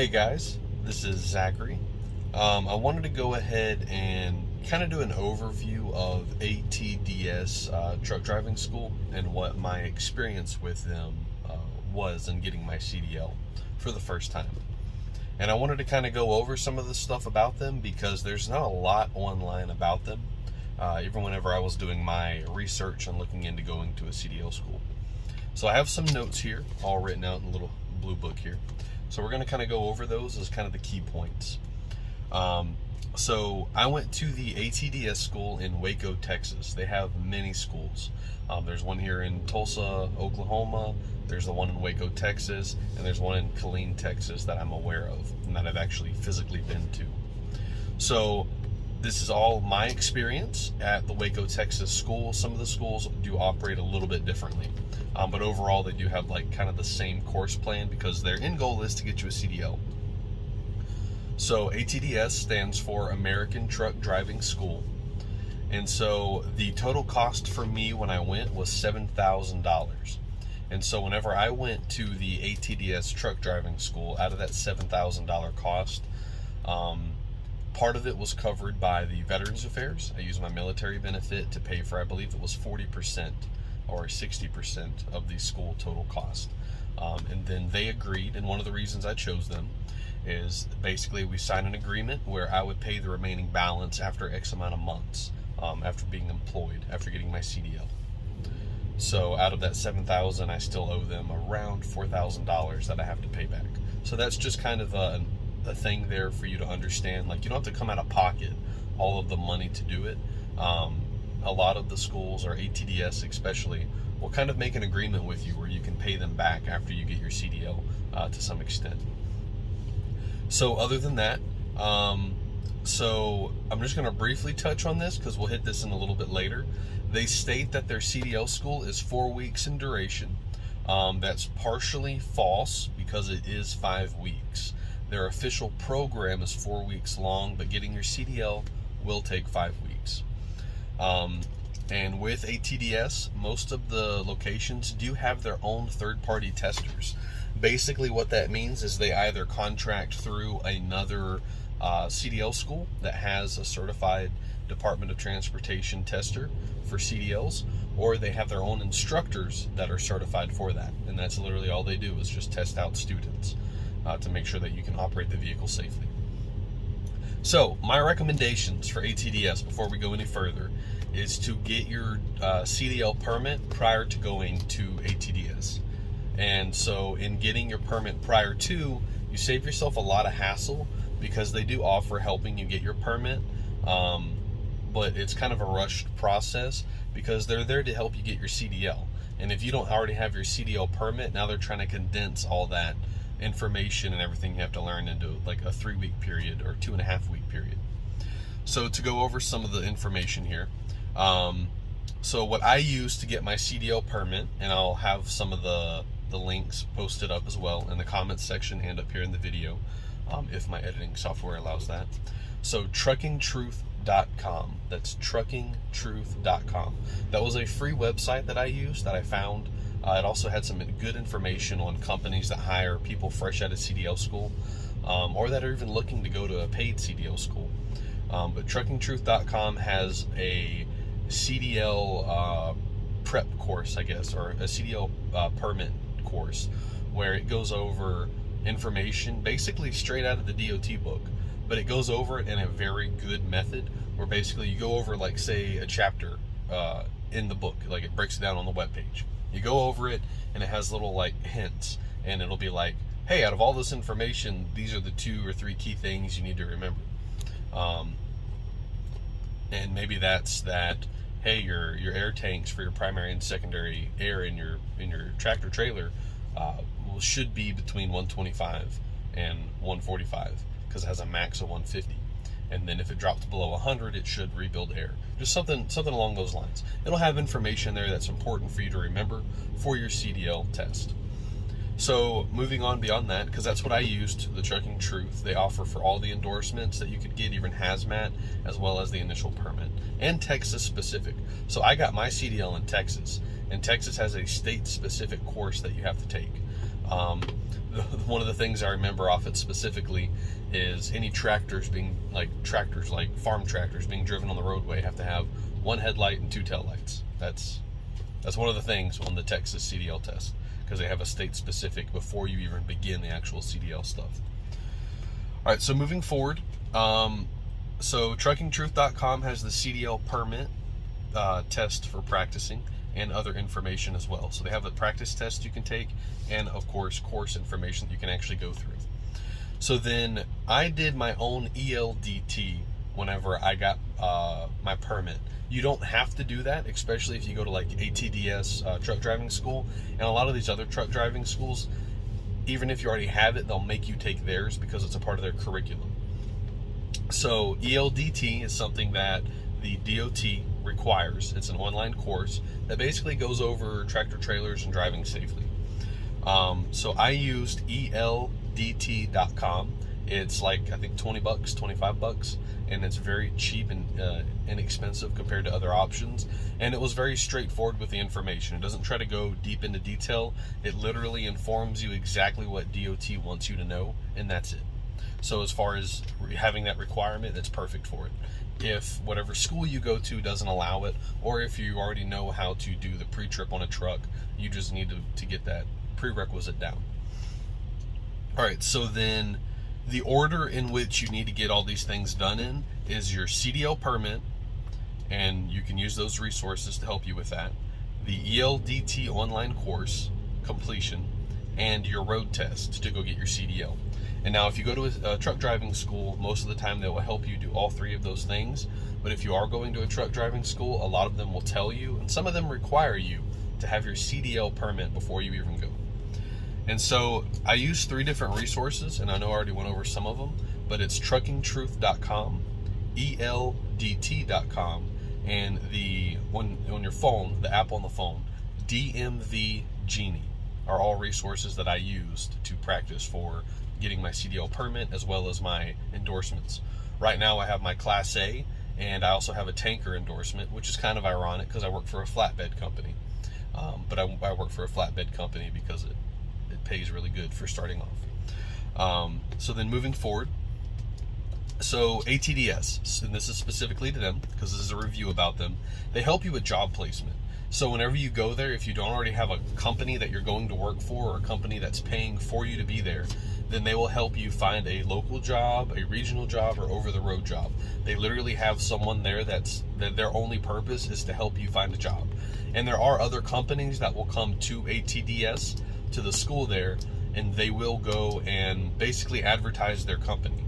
Hey guys, this is Zachary. I wanted to go ahead and kind of do an overview of ATDS truck driving school and what my experience with them was in getting my CDL for the first time. And I wanted to kind of go over some of the stuff about them because there's not a lot online about them, even whenever I was doing my research and looking into going to a CDL school. So I have some notes here, all written out in a little blue book here. So we're going to kind of go over those as kind of the key points. So I went to the ATDS school in Waco, Texas. They have many schools. There's one here in Tulsa, Oklahoma. There's the one in Waco, Texas, and there's one in Killeen, Texas that I'm aware of and that I've actually physically been to. So this is all my experience at the Waco, Texas school. Some of the schools do operate a little bit differently. But overall, they do have like kind of the same course plan because their end goal is to get you a CDL. So ATDS stands for American Truck Driving School. And so the total cost for me when I went was $7,000. And so whenever I went to the ATDS Truck Driving School, out of that $7,000 cost, part of it was covered by the Veterans Affairs. I used my military benefit to pay for, I believe it was 40% or 60% of the school total cost. And then they agreed, and one of the reasons I chose them is basically we signed an agreement where I would pay the remaining balance after X amount of months, after being employed, after getting my CDL. So out of that $7,000, I still owe them around $4,000 that I have to pay back. So that's just kind of a thing there for you to understand. Like, you don't have to come out of pocket all of the money to do it. A lot of the schools, or ATDS especially, will kind of make an agreement with you where you can pay them back after you get your CDL to some extent. So other than that, so I'm just going to briefly touch on this because we'll hit this in a little bit later. They state that their CDL school is 4 weeks in duration. That's partially false because it is 5 weeks. Their official program is 4 weeks long, but getting your CDL will take 5 weeks. And with ATDS, most of the locations do have their own third-party testers. Basically what that means is they either contract through another CDL school that has a certified Department of Transportation tester for CDLs, or they have their own instructors that are certified for that. And that's literally all they do, is just test out students to make sure that you can operate the vehicle safely. So my recommendations for ATDS before we go any further is to get your CDL permit prior to going to ATDS. And so in getting your permit prior to, you save yourself a lot of hassle because they do offer helping you get your permit, but it's kind of a rushed process because they're there to help you get your CDL. And if you don't already have your CDL permit, now they're trying to condense all that information and everything you have to learn into like a 3-week period or 2.5-week period. So to go over some of the information here, so what I use to get my CDL permit, and I'll have some of the links posted up as well in the comments section and up here in the video, if my editing software allows that. So truckingtruth.com, that's truckingtruth.com. That was a free website that I used that I found. It also had some good information on companies that hire people fresh out of CDL school, or that are even looking to go to a paid CDL school. But truckingtruth.com has a CDL prep course, I guess, or a CDL permit course, where it goes over information basically straight out of the DOT book, but it goes over it in a very good method where basically you go over, like, say, a chapter in the book, like it breaks it down on the webpage. You go over it and it has little like hints, and it'll be like, hey, out of all this information, these are the 2 or 3 key things you need to remember. And maybe that's that, hey, your air tanks for your primary and secondary air in your tractor trailer should be between 125 and 145 because it has a max of 150. And then if it drops below 100, it should rebuild air. Just something along those lines. It'll have information there that's important for you to remember for your CDL test. So moving on beyond that, because that's what I used, the Trucking Truth. They offer for all the endorsements that you could get, even hazmat, as well as the initial permit, and Texas specific. So I got my CDL in Texas, and Texas has a state specific course that you have to take. One of the things I remember off it specifically is any tractors like farm tractors being driven on the roadway have to have one headlight and two tail lights. That's one of the things on the Texas CDL test, because they have a state specific before you even begin the actual CDL stuff. All right, so moving forward, so truckingtruth.com has the CDL permit test for practicing and other information as well. So they have a practice test you can take, and of course course information that you can actually go through. So then I did my own ELDT whenever I got my permit. You don't have to do that, especially if you go to like ATDS truck driving school, and a lot of these other truck driving schools, even if you already have it, they'll make you take theirs because it's a part of their curriculum. So ELDT is something that the DOT requires. It's an online course that basically goes over tractor trailers and driving safely. So I used ELDT.com. It's like, I think, 20 bucks, 25 bucks, and it's very cheap and inexpensive compared to other options. And it was very straightforward with the information. It doesn't try to go deep into detail. It literally informs you exactly what DOT wants you to know, and that's it. So as far as having that requirement, that's perfect for it. If whatever school you go to doesn't allow it, or if you already know how to do the pre-trip on a truck, you just need to get that prerequisite down. All right, so then the order in which you need to get all these things done in is your CDL permit, and you can use those resources to help you with that, the ELDT online course completion, and your road test to go get your CDL. And now if you go to a truck driving school, most of the time they will help you do all three of those things. But if you are going to a truck driving school, a lot of them will tell you, and some of them require you to have your CDL permit before you even go. And so I use 3 different resources, and I know I already went over some of them, but it's truckingtruth.com, ELDT.com, and on your phone, the app on the phone, DMV Genie, are all resources that I used to practice for getting my CDL permit as well as my endorsements. Right now I have my Class A, and I also have a tanker endorsement, which is kind of ironic because I work for a flatbed company. But I work for a flatbed company because it pays really good for starting off. So then moving forward, so ATDS, and this is specifically to them because this is a review about them, they help you with job placement. So whenever you go there, if you don't already have a company that you're going to work for, or a company that's paying for you to be there, then they will help you find a local job, a regional job, or over-the-road job. They literally have someone there that their only purpose is to help you find a job. And there are other companies that will come to ATDS, to the school there, and they will go and basically advertise their company.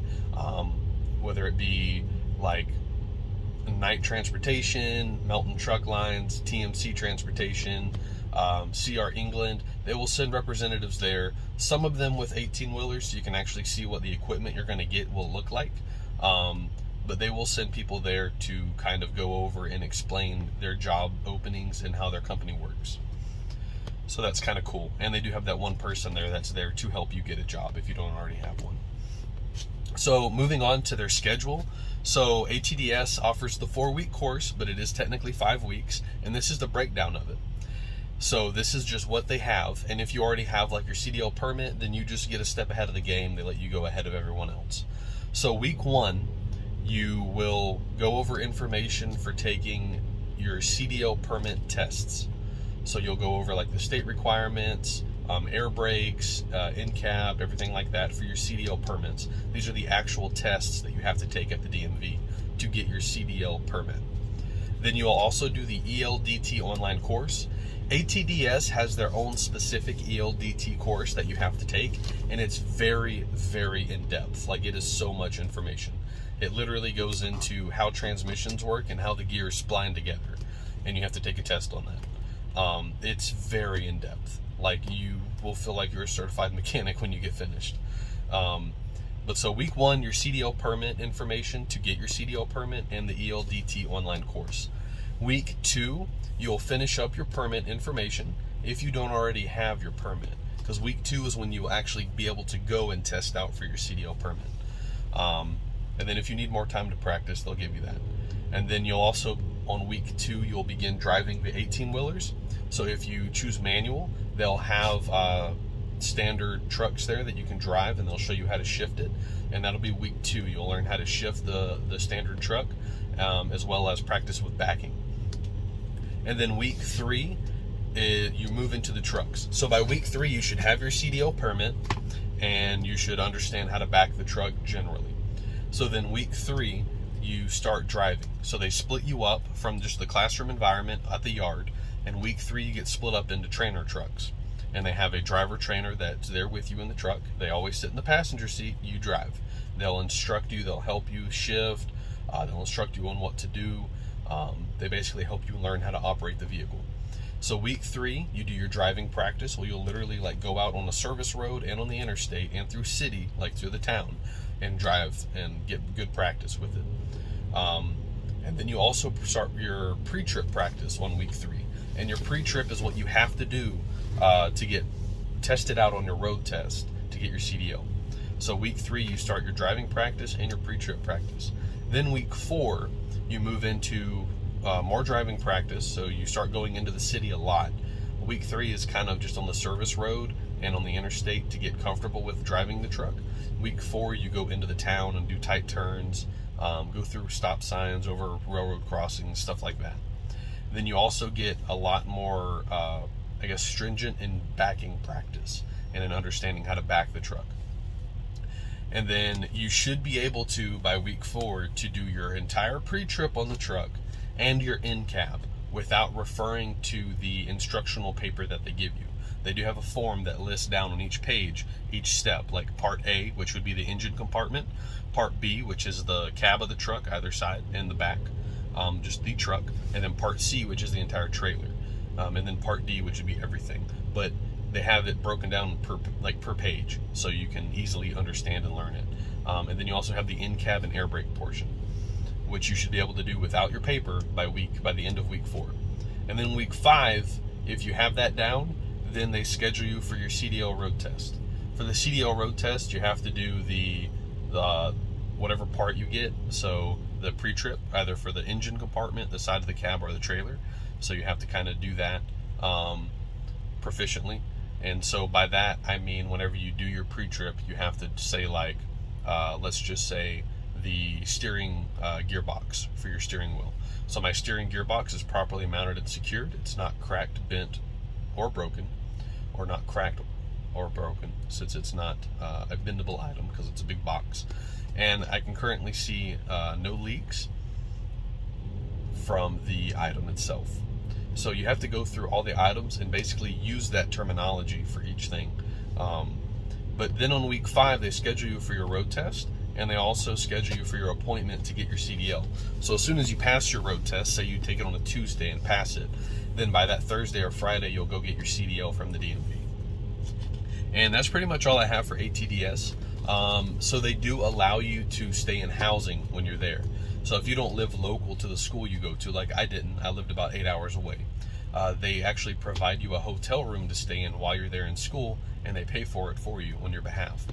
Whether it be like Night Transportation, Melton Truck Lines, TMC Transportation, CR England, they will send representatives there, some of them with 18-wheelers, so you can actually see what the equipment you're going to get will look like. But they will send people there to kind of go over and explain their job openings and how their company works. So that's kind of cool. And they do have that one person there that's there to help you get a job if you don't already have one. So moving on to their schedule. So ATDS offers the 4-week course, but it is technically 5 weeks, and this is the breakdown of it. So this is just what they have, and if you already have like your CDL permit, then you just get a step ahead of the game. They let you go ahead of everyone else. So week 1, you will go over information for taking your CDL permit tests. So you'll go over like the state requirements, air brakes, in-cab, everything like that for your CDL permits. These are the actual tests that you have to take at the DMV to get your CDL permit. Then you'll also do the ELDT online course. ATDS has their own specific ELDT course that you have to take, and it's very, very in-depth. Like, it is so much information. It literally goes into how transmissions work and how the gears spline together, and you have to take a test on that. It's very in-depth. Like, you will feel like you're a certified mechanic when you get finished. But so week 1, your CDL permit information to get your CDL permit and the ELDT online course. Week 2, you'll finish up your permit information if you don't already have your permit, because week 2 is when you will actually be able to go and test out for your CDL permit. And then if you need more time to practice, they'll give you that. And then you'll also, on week 2, you'll begin driving the 18-wheelers. So if you choose manual, they'll have standard trucks there that you can drive, and they'll show you how to shift it. And that'll be week 2. You'll learn how to shift the standard truck, as well as practice with backing. And then week 3, you move into the trucks. So by week 3, you should have your CDL permit, and you should understand how to back the truck generally. So then week 3, you start driving. So they split you up from just the classroom environment at the yard, and week 3 you get split up into trainer trucks. And they have a driver trainer that's there with you in the truck. They always sit in the passenger seat, you drive. They'll instruct you, they'll help you shift, they'll instruct you on what to do. They basically help you learn how to operate the vehicle. So week 3, you do your driving practice, where you'll literally like go out on a service road and on the interstate and through city, like through the town, and drive and get good practice with it. And then you also start your pre-trip practice on week 3. And your pre-trip is what you have to do to get tested out on your road test to get your CDL. So week 3, you start your driving practice and your pre-trip practice. Then week 4, you move into more driving practice, so you start going into the city a lot. Week 3 is kind of just on the service road and on the interstate to get comfortable with driving the truck. Week 4, you go into the town and do tight turns, go through stop signs, over railroad crossings, stuff like that. Then you also get a lot more, I guess, stringent in backing practice and in understanding how to back the truck. And then you should be able to, by week 4, to do your entire pre-trip on the truck and your in-cab without referring to the instructional paper that they give you. They do have a form that lists down on each page each step, like Part A, which would be the engine compartment, Part B, which is the cab of the truck, either side and the back, just the truck, and then Part C, which is the entire trailer, and then Part D, which would be everything. But they have it broken down per page, so you can easily understand and learn it. And then you also have the in-cab and air brake portion, which you should be able to do without your paper by the end of week 4. And then week 5, if you have that down, then they schedule you for your CDL road test. For the CDL road test, you have to do the whatever part you get. So the pre-trip, either for the engine compartment, the side of the cab, or the trailer. So you have to kind of do that proficiently. And so by that, I mean whenever you do your pre-trip, you have to say, like, let's just say the steering gearbox for your steering wheel. So my steering gearbox is properly mounted and secured. It's not cracked, bent, or broken, or not cracked or broken, since it's not a bendable item because it's a big box. And I can currently see no leaks from the item itself. So you have to go through all the items and basically use that terminology for each thing. But then on week 5, they schedule you for your road test, and they also schedule you for your appointment to get your CDL. So as soon as you pass your road test, say you take it on a Tuesday and pass it, then by that Thursday or Friday, you'll go get your CDL from the DMV. And that's pretty much all I have for ATDS. So they do allow you to stay in housing when you're there. So if you don't live local to the school you go to, like I didn't, I lived about 8 hours away. They actually provide you a hotel room to stay in while you're there in school, and they pay for it for you on your behalf.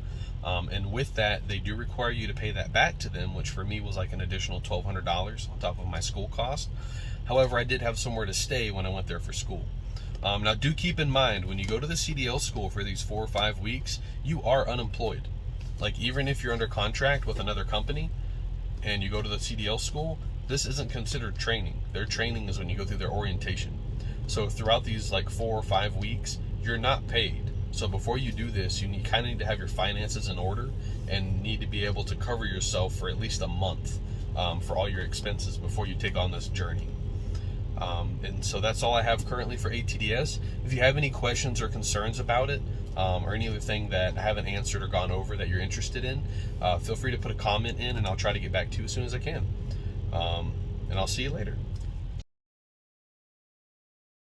And with that, they do require you to pay that back to them, which for me was like an additional $1,200 on top of my school cost. However, I did have somewhere to stay when I went there for school. Now, do keep in mind, when you go to the CDL school for these 4 or 5 weeks, you are unemployed. Like, even if you're under contract with another company and you go to the CDL school, this isn't considered training. Their training is when you go through their orientation. So throughout these like 4 or 5 weeks, you're not paid. So before you do this, you kind of need to have your finances in order and need to be able to cover yourself for at least a month for all your expenses before you take on this journey. And so that's all I have currently for ATDS. If you have any questions or concerns about it, or any other thing that I haven't answered or gone over that you're interested in, feel free to put a comment in, and I'll try to get back to you as soon as I can. And I'll see you later.